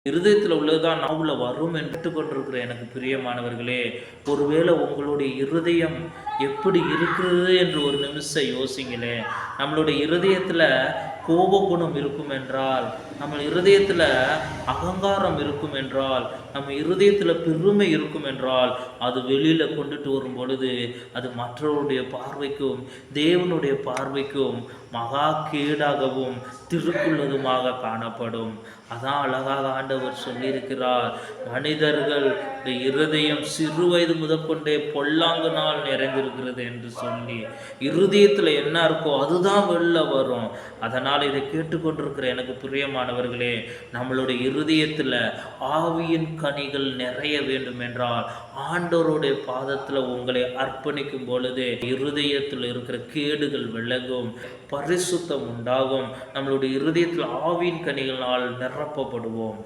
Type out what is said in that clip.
இருதயத்தில் உள்ளதுதான் நாவுல வரும் என்று கொண்டிருக்கிற எனக்கு பிரியமானவர்களே, ஒருவேளை உங்களுடைய இருதயம் எப்படி இருக்கிறது என்று ஒரு நிமிஷம் யோசிங்களேன். நம்மளுடைய இருதயத்துல கோப குணம் இருக்கும் என்றால், நம்ம இருதயத்துல அகங்காரம் இருக்கும் என்றால், நம்ம இருதயத்துல பெருமை இருக்கும் என்றால், அது வெளியில கொண்டுட்டு வரும் பொழுது அது மற்றவருடைய பார்வைக்கும் தேவனுடைய பார்வைக்கும் மகா கேடாகவும் திருக்குள்ளதுமாக காணப்படும். அதான் அழகாக ஆண்டவர் சொல்லியிருக்கிறார், மனிதர்கள் இருதயம் சிறு வயது முதற்கொண்டே பொல்லாங்கினால் நிறைந்திருக்கிறது என்று சொல்லி. இருதயத்தில் என்ன இருக்கோ அதுதான் வெளில வரும். அதனால் இதை கேட்டுக்கொண்டிருக்கிற எனக்கு பிரியமானவர்களே, நம்மளுடைய இருதயத்தில் ஆவியின் கனிகள் நிறைய வேண்டும் என்றால் ஆண்டவருடைய பாதத்தில் உங்களை அர்ப்பணிக்கும் பொழுது இருதயத்தில் இருக்கிற கேடுகள் விலகும், பரிசுத்தம் உண்டாகும். நம்மளுடைய இருதயத்தில் ஆவியின் கனிகளால் நிரப்பப்படுவோம்.